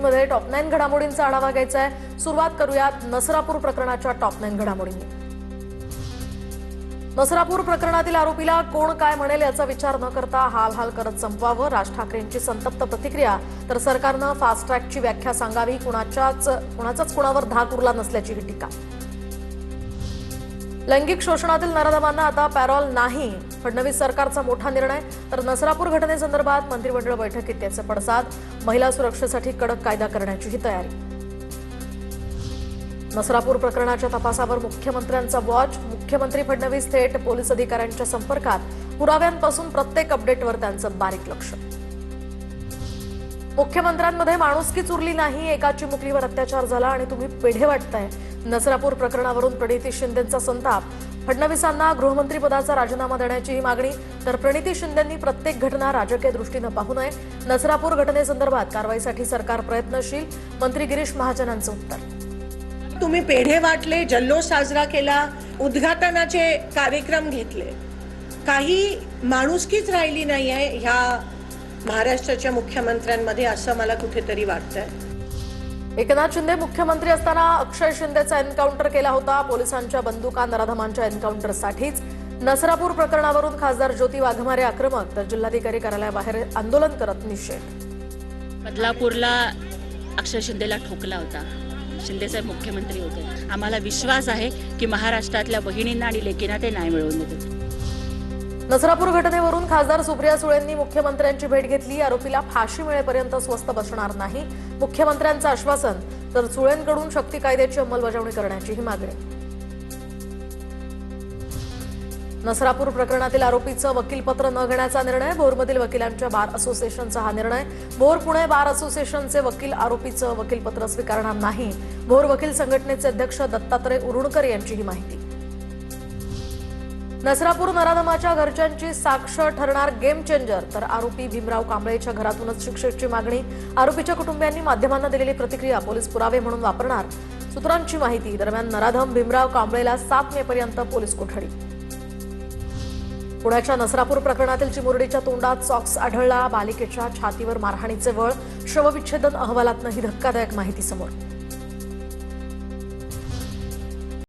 बुलेटिनमध्ये top 9 घडामोडींचा आढावा घ्यायचा आहे। सुरुवात करूयात नसरापूर प्रकरणाच्या टॉप 9 घडामोडींनी। नसरापूर प्रकरणातील आरोपीला कोण काय म्हणेल याचा विचार न करता हाल करत संपवावं, राज ठाकरेंची संतप्त प्रतिक्रिया। तर सरकारनं फास्ट ट्रॅकची व्याख्या सांगावी, कुणाचाच कुणावर धाक उरला नसल्याची टीका। लैंगिक शोषणातील नराधमांना आता पॅरोल नाही, फडणवीस सरकारचा मोठा निर्णय। तर नसरापूर घटनेसंदर्भात मंत्रिमंडळ बैठकीत त्याचे पडसाद, महिला सुरक्षेसाठी कडक कायदा करण्याचीही तयारी। नसरापूर प्रकरणाच्या तपासावर मुख्यमंत्र्यांचा वॉच, मुख्यमंत्री फडणवीस थेट पोलीस अधिकाऱ्यांच्या संपर्कात, पुराव्यांपासून प्रत्येक अपडेटवर त्यांचं बारीक लक्ष। मुख्यमंत्र्यांमध्ये माणुसकीच उरली नाही, एकाची मुकलीवर अत्याचार झाला आणि तुम्ही पेढे वाटताय। नसरापूर प्रकरणावरून प्रणिती शिंदेंचा संताप, फडणवीसांना गृहमंत्रीपदाचा राजीनामा देण्याचीही मागणी। तर प्रणिती शिंदेंनी प्रत्येक घटना राजकीय दृष्टीने पाहू नये, नसरापूर घटनेसंदर्भात कारवाईसाठी सरकार प्रयत्नशील, मंत्री गिरीश महाजनांचं उत्तर। तुम्ही पेढे वाटले, जल्लोष साजरा केला, उद्घाटनाचे कार्यक्रम घेतले, काही माणुसकीच राहिली नाहीये ह्या महाराष्ट्राच्या मुख्यमंत्र्यांमध्ये, असं मला कुठेतरी वाटतंय। एकनाथ शिंदे मुख्यमंत्री असताना अक्षय शिंदेचा एन्काउंटर केला होता, पोलिसांच्या बंदुका नराधमांच्या एन्काउंटरसाठीच। नसरापूर प्रकरणावरून खासदार ज्योती वाघमारे आक्रमक, तर जिल्हाधिकारी कार्यालयाबाहेर आंदोलन करत निषेध। बदलापूरला अक्षय शिंदेला ठोकला होता, शिंदेसाहेब मुख्यमंत्री होते। आम्हाला विश्वास आहे की महाराष्ट्रातल्या बहिणींना आणि लेकींना ते न्याय मिळवून देतील। नसरापूर घटनेवरून खासदार सुप्रिया सुळेंनी मुख्यमंत्र्यांची भेट घेतली, आरोपीला फाशी मिळेपर्यंत स्वस्थ बसणार नाही, मुख्यमंत्र्यांचं आश्वासन। तर सुळेंकडून शक्ती कायद्याची अंमलबजावणी करण्याचीही मागणी। नसरापूर प्रकरणातील आरोपीचं वकीलपत्र न घेण्याचा निर्णय, भोरमधील वकिलांच्या बार असोसिएशनचा हा निर्णय। भोर पुणे बार असोसिएशनचे वकील आरोपीचं वकीलपत्र स्वीकारणार नाही, भोर वकील संघटनेचे अध्यक्ष दत्तात्रय उरुणकर यांची ही माहिती। नसरापूर नराधमाच्या घरच्यांची साक्ष ठरणार गेम चेंजर, तर आरोपी भीमराव कांबळेच्या घरातूनच शिक्षेची मागणी। आरोपीच्या कुटुंबियांनी माध्यमांना दिलेली प्रतिक्रिया पोलीस पुरावे म्हणून वापरणार, सूत्रांची माहिती। दरम्यान नराधम भीमराव कांबळेला 7 मेपर्यंत पोलीस कोठडी। पुण्याच्या नसरापूर प्रकरणातील चिमुरडीच्या तोंडात सॉक्स आढळला, बालिकेच्या छातीवर मारहाणीचे वळ, शवविच्छेदन अहवालातनं ही धक्कादायक माहिती समोर।